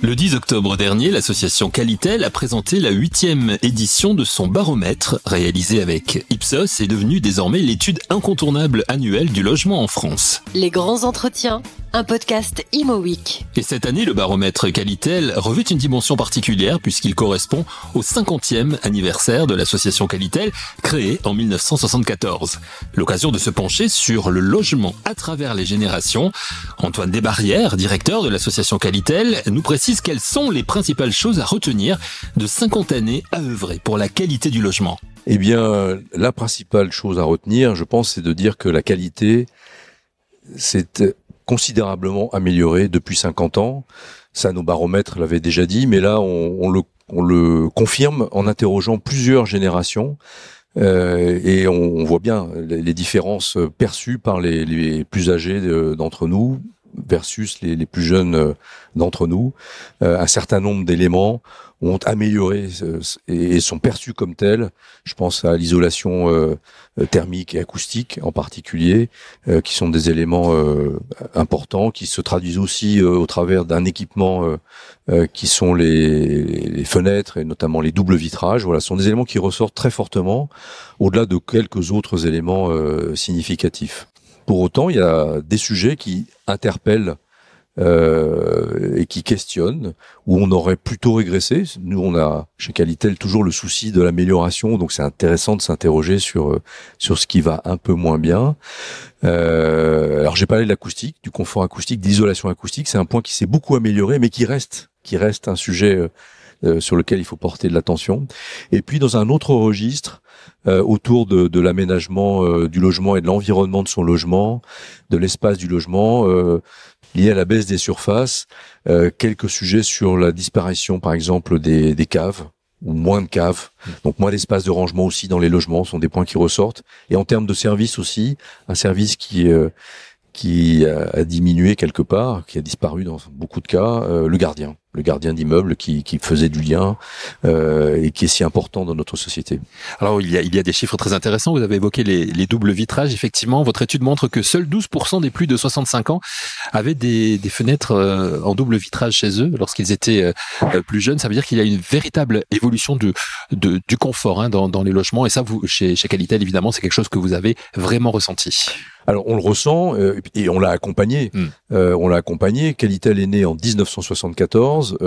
Le 10 octobre dernier, l'association Qualitel a présenté la 8e édition de son baromètre, réalisé avec Ipsos, et devenu désormais l'étude incontournable annuelle du logement en France. Les grands entretiens, un podcast Imo Week. Et cette année, le baromètre Qualitel revêt une dimension particulière puisqu'il correspond au 50e anniversaire de l'association Qualitel, créée en 1974. L'occasion de se pencher sur le logement à travers les générations. Antoine Desbarrières, directeur de l'association Qualitel, nous précise quelles sont les principales choses à retenir de 50 années à œuvrer pour la qualité du logement. Eh bien, la principale chose à retenir, je pense, c'est de dire que la qualité, c'est considérablement améliorée depuis 50 ans. Ça, nos baromètres l'avaient déjà dit, mais là, on le confirme en interrogeant plusieurs générations. Et on voit bien les différences perçues par les plus âgés d'entre nous versus les plus jeunes d'entre nous. Un certain nombre d'éléments ont amélioré et sont perçus comme tels. Je pense à l'isolation thermique et acoustique en particulier, qui sont des éléments importants, qui se traduisent aussi au travers d'un équipement qui sont les fenêtres et notamment les doubles vitrages. Voilà, ce sont des éléments qui ressortent très fortement au-delà de quelques autres éléments significatifs. Pour autant, il y a des sujets qui interpellent et qui questionnent, où on aurait plutôt régressé. Nous, on a chez Qualitel toujours le souci de l'amélioration, donc c'est intéressant de s'interroger sur ce qui va un peu moins bien. Alors j'ai parlé de l'acoustique, du confort acoustique, de l'isolation acoustique. C'est un point qui s'est beaucoup amélioré, mais qui reste un sujet sur lequel il faut porter de l'attention. Et puis dans un autre registre, autour de l'aménagement du logement et de l'environnement de son logement, de l'espace du logement, lié à la baisse des surfaces, quelques sujets sur la disparition par exemple des caves, ou moins de caves, donc moins d'espace de rangement aussi dans les logements, sont des points qui ressortent. Et en termes de service aussi, un service qui a diminué quelque part, qui a disparu dans beaucoup de cas, le gardien d'immeuble qui faisait du lien et qui est si important dans notre société. Alors il y a des chiffres très intéressants. Vous avez évoqué les doubles vitrages. Effectivement, votre étude montre que seuls 12% des plus de 65 ans avaient des fenêtres en double vitrage chez eux lorsqu'ils étaient plus jeunes. Ça veut dire qu'il y a une véritable évolution du confort dans les logements. Et ça, vous chez Qualitel, évidemment, c'est quelque chose que vous avez vraiment ressenti. Alors on le ressent et on l'a accompagné. Qualitel est né en 1974,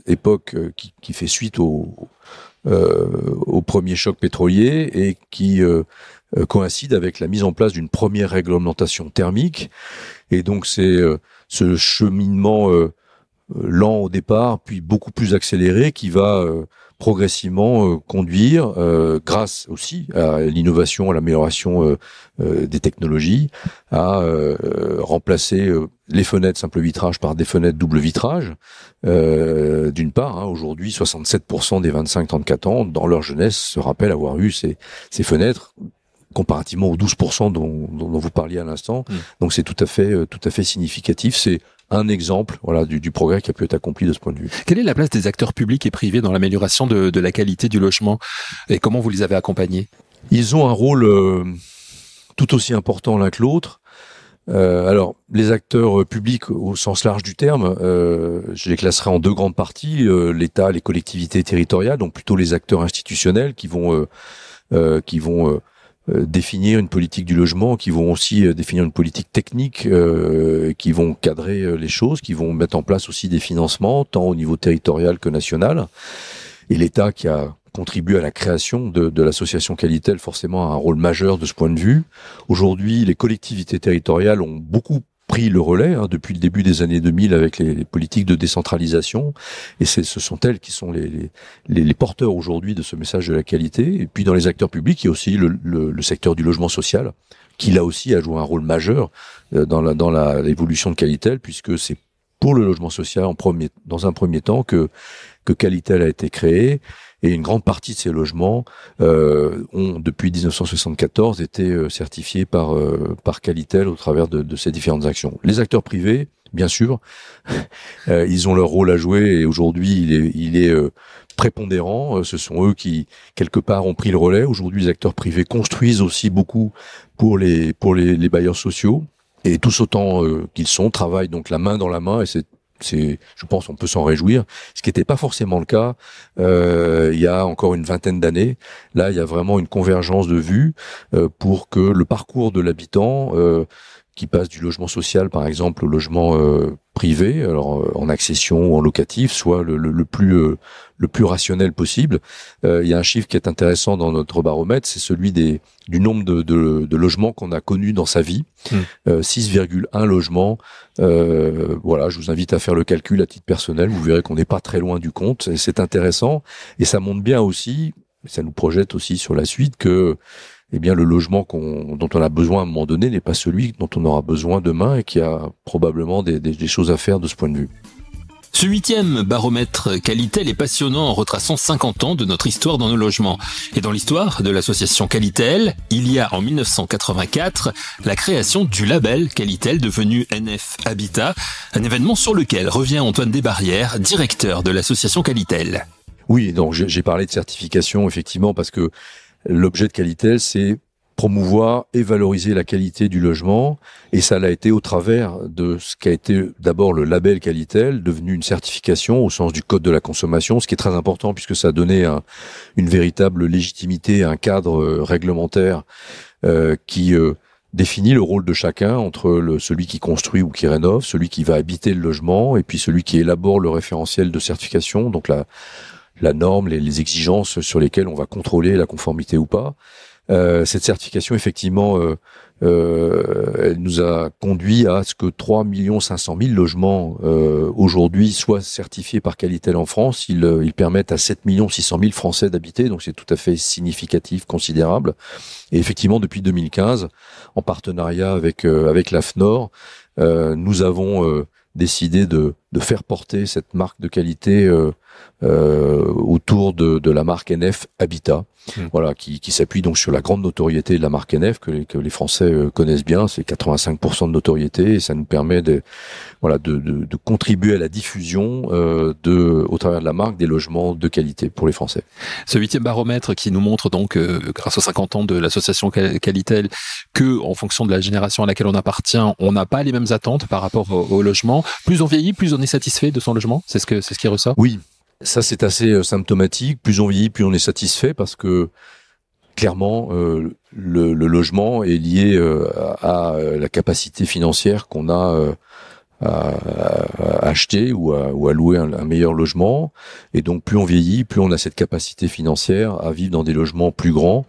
époque qui fait suite au premier choc pétrolier et qui coïncide avec la mise en place d'une première réglementation thermique. Et donc c'est ce cheminement lent au départ, puis beaucoup plus accéléré, qui va progressivement conduire, grâce aussi à l'innovation, à l'amélioration des technologies, à remplacer les fenêtres simple vitrage par des fenêtres double vitrage. D'une part, aujourd'hui, 67% des 25-34 ans, dans leur jeunesse, se rappellent avoir eu ces fenêtres, comparativement aux 12% dont vous parliez à l'instant. Donc c'est tout à fait significatif. C'est un exemple, du progrès qui a pu être accompli de ce point de vue. Quelle est la place des acteurs publics et privés dans l'amélioration de la qualité du logement et comment vous les avez accompagnés? Ils ont un rôle tout aussi important l'un que l'autre. Alors, les acteurs publics au sens large du terme, je les classerai en deux grandes parties, l'État, les collectivités territoriales, donc plutôt les acteurs institutionnels qui vont définir une politique du logement, qui vont aussi définir une politique technique, qui vont cadrer les choses, qui vont mettre en place aussi des financements, tant au niveau territorial que national. Et l'État qui a contribué à la création de l'association Qualitel, forcément a un rôle majeur de ce point de vue. Aujourd'hui, les collectivités territoriales ont beaucoup pris le relais depuis le début des années 2000 avec les politiques de décentralisation, et ce sont elles qui sont les porteurs aujourd'hui de ce message de la qualité. Et puis dans les acteurs publics, il y a aussi le secteur du logement social, qui là aussi a joué un rôle majeur dans l'évolution de Qualitel, puisque c'est pour le logement social dans un premier temps que Qualitel a été créé. Et une grande partie de ces logements ont, depuis 1974, été certifiés par Qualitel au travers de ces différentes actions. Les acteurs privés, bien sûr, ils ont leur rôle à jouer et aujourd'hui, il est prépondérant. Ce sont eux qui, quelque part, ont pris le relais. Aujourd'hui, les acteurs privés construisent aussi beaucoup pour les bailleurs sociaux. et tous autant qu'ils sont travaillent donc la main dans la main, et c'est je pense on peut s'en réjouir, ce qui n'était pas forcément le cas il y a encore une vingtaine d'années. Là, il y a vraiment une convergence de vues pour que le parcours de l'habitant qui passe du logement social, par exemple, au logement privé, alors en accession ou en locatif, soit le plus rationnel possible. Il y a un chiffre qui est intéressant dans notre baromètre, c'est celui du nombre de logements qu'on a connus dans sa vie. 6,1 logements. Voilà, je vous invite à faire le calcul à titre personnel. Vous verrez qu'on n'est pas très loin du compte. Et c'est intéressant. Et ça montre bien aussi, ça nous projette aussi sur la suite, que eh bien, le logement dont on a besoin à un moment donné n'est pas celui dont on aura besoin demain, et qu'il y a probablement des choses à faire de ce point de vue. Ce 8e baromètre Qualitel est passionnant en retraçant 50 ans de notre histoire dans nos logements. Et dans l'histoire de l'association Qualitel, il y a en 1984 la création du label Qualitel devenu NF Habitat, un événement sur lequel revient Antoine Desbarrières, directeur de l'association Qualitel. Oui, donc j'ai parlé de certification effectivement parce que l'objet de Qualitel, c'est promouvoir et valoriser la qualité du logement, et ça l'a été au travers de ce qui a été d'abord le label Qualitel, devenu une certification au sens du code de la consommation, ce qui est très important puisque ça a donné une véritable légitimité, un cadre réglementaire qui définit le rôle de chacun entre celui qui construit ou qui rénove, celui qui va habiter le logement, et puis celui qui élabore le référentiel de certification, donc la norme, les exigences sur lesquelles on va contrôler la conformité ou pas. Cette certification, effectivement, elle nous a conduit à ce que 3 500 000 logements aujourd'hui soient certifiés par Qualitel en France. Ils permettent à 7 600 000 Français d'habiter, donc c'est tout à fait significatif, considérable. Et effectivement, depuis 2015, en partenariat avec l'AFNOR, nous avons décidé de faire porter cette marque de qualité autour de la marque NF Habitat, voilà, qui s'appuie donc sur la grande notoriété de la marque NF que les Français connaissent bien. C'est 85% de notoriété, et ça nous permet de contribuer à la diffusion au travers de la marque des logements de qualité pour les Français. Ce 8e baromètre qui nous montre donc grâce aux 50 ans de l'association Qualitel que en fonction de la génération à laquelle on appartient, on n'a pas les mêmes attentes par rapport au logement. Plus on vieillit, plus on est satisfait de son logement. C'est ce qui ressort. Oui. Ça, c'est assez symptomatique. Plus on vieillit, plus on est satisfait, parce que clairement, le logement est lié à la capacité financière qu'on a à acheter ou à louer un meilleur logement. Et donc, plus on vieillit, plus on a cette capacité financière à vivre dans des logements plus grands,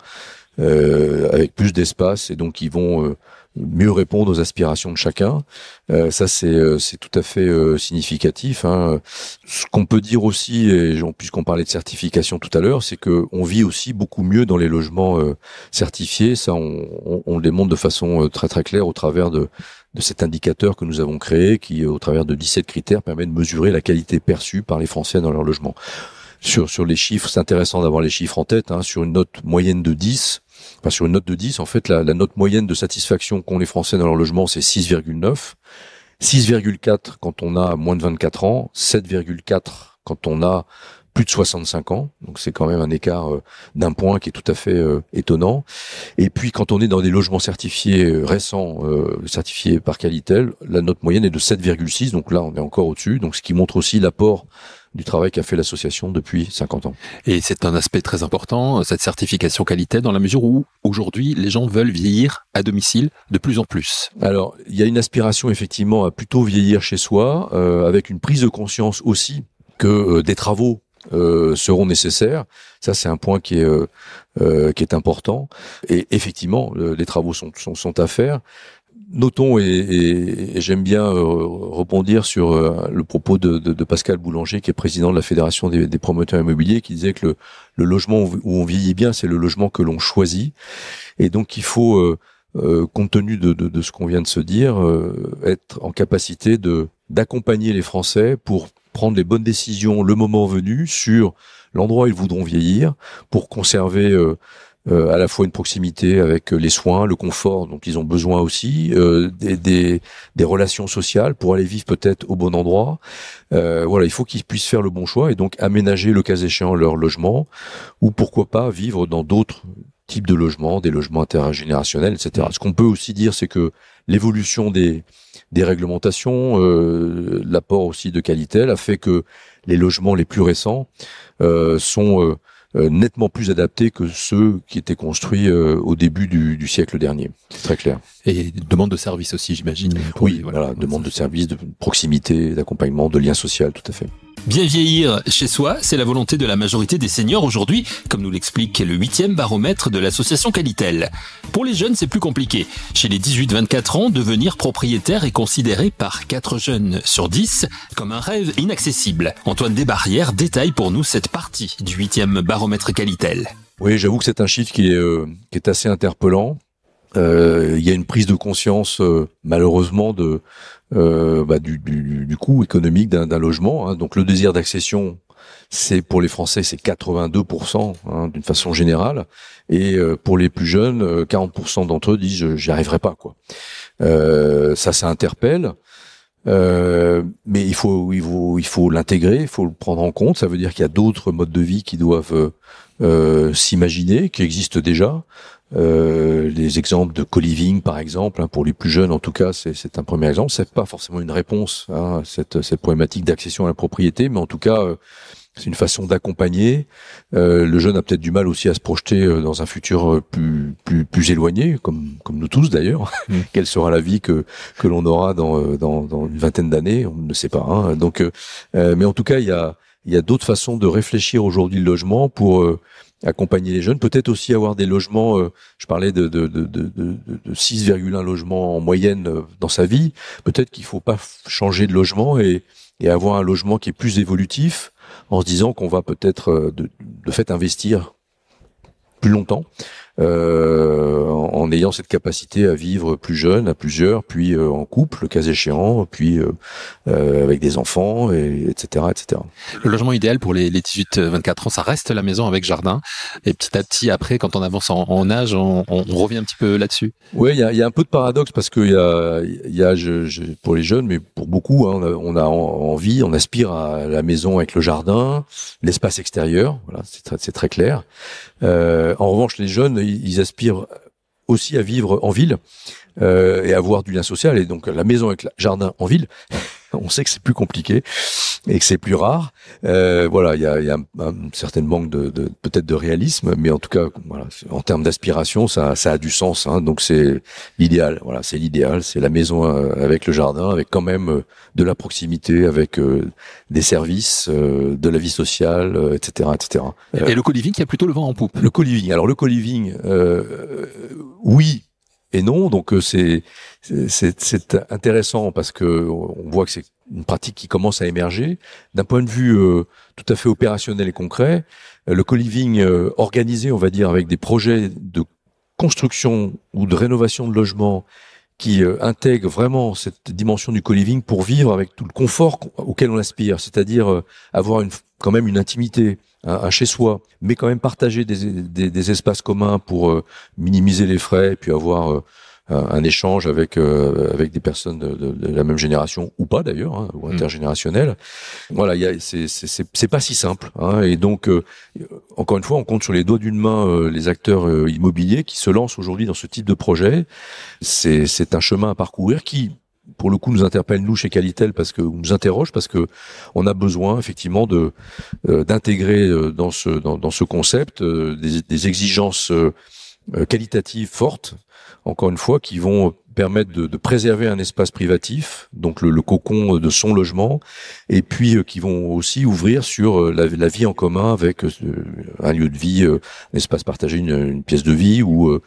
avec plus d'espace, et donc qui vont mieux répondre aux aspirations de chacun. Ça, c'est tout à fait significatif, hein. Ce qu'on peut dire aussi, puisqu'on parlait de certification tout à l'heure, c'est que on vit aussi beaucoup mieux dans les logements certifiés. Ça, on le démontre de façon très très claire au travers de cet indicateur que nous avons créé, qui, au travers de 17 critères, permet de mesurer la qualité perçue par les Français dans leur logement. Sur les chiffres, c'est intéressant d'avoir les chiffres en tête, hein. Sur une note moyenne de 10, sur une note de 10, en fait, la note moyenne de satisfaction qu'ont les Français dans leur logement, c'est 6,9. 6,4 quand on a moins de 24 ans, 7,4 quand on a plus de 65 ans. Donc c'est quand même un écart d'un point qui est tout à fait étonnant. Et puis quand on est dans des logements certifiés récents, certifiés par Qualitel, la note moyenne est de 7,6. Donc là, on est encore au-dessus. Donc ce qui montre aussi l'apport du travail qu'a fait l'association depuis 50 ans. Et c'est un aspect très important, cette certification Qualitel, dans la mesure où, aujourd'hui, les gens veulent vieillir à domicile de plus en plus. Alors, il y a une aspiration, effectivement, à plutôt vieillir chez soi, avec une prise de conscience aussi que des travaux seront nécessaires. Ça, c'est un point qui est important. Et effectivement, les travaux sont à faire. Notons, et j'aime bien rebondir sur le propos de Pascal Boulanger, qui est président de la Fédération des promoteurs immobiliers, qui disait que le logement où on vieillit bien, c'est le logement que l'on choisit. Et donc il faut, compte tenu de ce qu'on vient de se dire, être en capacité d'accompagner les Français pour prendre les bonnes décisions le moment venu sur l'endroit où ils voudront vieillir, pour conserver à la fois une proximité avec les soins, le confort dont ils ont besoin aussi, des relations sociales pour aller vivre peut-être au bon endroit. Voilà, il faut qu'ils puissent faire le bon choix et donc aménager le cas échéant leur logement, ou pourquoi pas vivre dans d'autres types de logements, des logements intergénérationnels, etc. Ce qu'on peut aussi dire, c'est que l'évolution des réglementations, l'apport aussi de Qualitel a fait que les logements les plus récents sont nettement plus adaptés que ceux qui étaient construits au début du siècle dernier. C'est très clair. Et demande de service aussi, j'imagine. Oui, voilà, demande de service, de proximité, d'accompagnement, de lien social, tout à fait. Bien vieillir chez soi, c'est la volonté de la majorité des seniors aujourd'hui, comme nous l'explique le 8e baromètre de l'association Qualitel. Pour les jeunes, c'est plus compliqué. Chez les 18-24 ans, devenir propriétaire est considéré par 4 jeunes sur 10 comme un rêve inaccessible. Antoine Desbarrières détaille pour nous cette partie du 8e baromètre Qualitel. Oui, j'avoue que c'est un chiffre qui est assez interpellant. Il y a une prise de conscience, malheureusement, du coût économique d'un logement. Hein. Donc le désir d'accession, c'est pour les Français, c'est 82% d'une façon générale, et pour les plus jeunes, 40% d'entre eux disent j'y arriverai pas, quoi. Ça interpelle. Mais il faut l'intégrer, il faut le prendre en compte. Ça veut dire qu'il y a d'autres modes de vie qui doivent s'imaginer, qui existent déjà. Les exemples de co-living, par exemple, pour les plus jeunes, en tout cas, c'est un premier exemple. C'est pas forcément une réponse à cette problématique d'accession à la propriété, mais en tout cas, c'est une façon d'accompagner. Le jeune a peut-être du mal aussi à se projeter dans un futur plus éloigné, comme nous tous d'ailleurs. Quelle sera la vie que l'on aura dans une vingtaine d'années? On ne sait pas. Hein. Donc, mais en tout cas, il y a d'autres façons de réfléchir aujourd'hui le logement pour accompagner les jeunes, peut-être aussi avoir des logements. Je parlais de 6,1 logements en moyenne dans sa vie. Peut-être qu'il faut pas changer de logement et avoir un logement qui est plus évolutif, en se disant qu'on va peut-être de fait investir plus longtemps, en ayant cette capacité à vivre plus jeune, à plusieurs, puis en couple, le cas échéant, puis avec des enfants, etc., etc. Le logement idéal pour les 18-24 ans, ça reste la maison avec jardin. Et petit à petit, après, quand on avance en âge, on revient un petit peu là-dessus. Oui, il y a un peu de paradoxe parce que il y a pour les jeunes, mais pour beaucoup, hein, on a envie, on aspire à la maison avec le jardin, l'espace extérieur. Voilà, c'est très clair. En revanche, les jeunes, ils aspirent aussi à vivre en ville et à avoir du lien social. Et donc, la maison avec le jardin en ville, on sait que c'est plus compliqué et que c'est plus rare. Voilà, il y a un certain manque peut-être de réalisme, mais en tout cas, voilà, en termes d'aspiration, ça a du sens. Hein, donc, c'est l'idéal. Voilà, c'est l'idéal. C'est la maison avec le jardin, avec quand même de la proximité, avec des services, de la vie sociale, etc., etc. Et le co-living qui a plutôt le vent en poupe. Le co-living. Alors, le co-living, oui et non. Donc, c'est intéressant parce que on voit que c'est une pratique qui commence à émerger. D'un point de vue tout à fait opérationnel et concret, le co-living organisé, on va dire, avec des projets de construction ou de rénovation de logements qui intègrent vraiment cette dimension du co-living pour vivre avec tout le confort auquel on aspire, c'est-à-dire avoir quand même une intimité, un chez-soi, mais quand même partager des espaces communs pour minimiser les frais et puis avoir un échange avec des personnes de la même génération ou pas d'ailleurs, hein, ou intergénérationnel. Voilà, c'est pas si simple, hein, et donc encore une fois, on compte sur les doigts d'une main les acteurs immobiliers qui se lancent aujourd'hui dans ce type de projet. C'est un chemin à parcourir qui, pour le coup, nous interpelle nous chez Qualitel nous interroge parce que on a besoin effectivement d'intégrer dans ce concept des exigences qualitatives fortes, encore une fois, qui vont permettre de préserver un espace privatif, donc le cocon de son logement, et puis qui vont aussi ouvrir sur la vie en commun avec un lieu de vie, un espace partagé, une pièce de vie, ou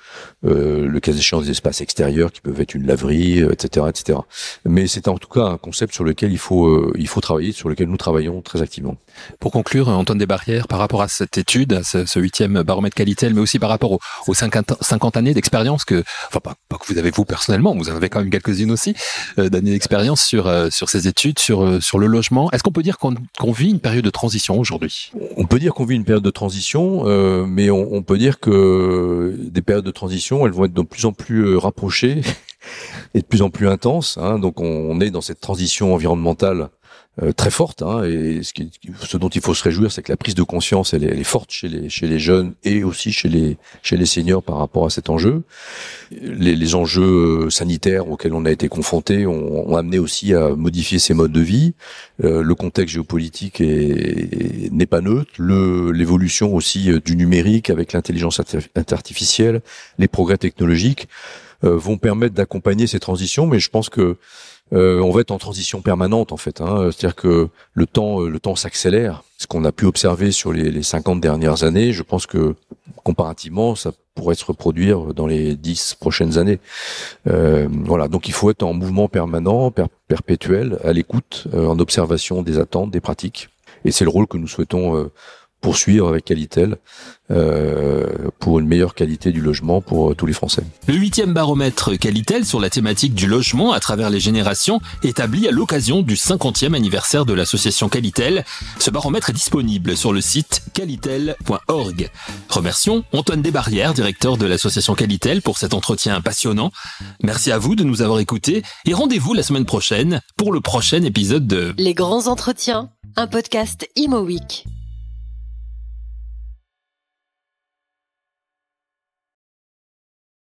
le cas échéant des espaces extérieurs qui peuvent être une laverie, etc., etc. Mais c'est en tout cas un concept sur lequel il faut travailler, sur lequel nous travaillons très activement. Pour conclure, Antoine Desbarrières, par rapport à cette étude, à ce 8e baromètre Qualitel, mais aussi par rapport aux 50 années d'expérience pas que vous avez vous personnellement, vous en avez quand même quelques-unes aussi, d'années d'expérience sur ces études, sur le logement. Est-ce qu'on peut dire qu'on vit une période de transition aujourd'hui? On peut dire qu'on vit une période de transition, mais on peut dire que des périodes de transition, elles vont être de plus en plus rapprochées et de plus en plus intenses. Hein. Donc on est dans cette transition environnementale très forte, hein, et ce dont il faut se réjouir, c'est que la prise de conscience elle est forte chez les jeunes et aussi chez les seniors par rapport à cet enjeu. Les enjeux sanitaires auxquels on a été confrontés ont amené aussi à modifier ses modes de vie. Le contexte géopolitique n'est pas neutre. L'évolution aussi du numérique avec l'intelligence artificielle, les progrès technologiques vont permettre d'accompagner ces transitions, mais je pense que on va être en transition permanente en fait, hein. C'est-à-dire que le temps s'accélère. Ce qu'on a pu observer sur les 50 dernières années, je pense que comparativement, ça pourrait se reproduire dans les 10 prochaines années. Voilà, donc il faut être en mouvement permanent, perpétuel, à l'écoute, en observation des attentes, des pratiques. Et c'est le rôle que nous souhaitons poursuivre avec Qualitel pour une meilleure qualité du logement pour tous les Français. Le 8e baromètre Qualitel sur la thématique du logement à travers les générations, établi à l'occasion du 50e anniversaire de l'association Qualitel. Ce baromètre est disponible sur le site qualitel.org. Remercions Antoine Desbarrières, directeur de l'association Qualitel, pour cet entretien passionnant. Merci à vous de nous avoir écoutés et rendez-vous la semaine prochaine pour le prochain épisode de Les grands entretiens, un podcast Imo Week.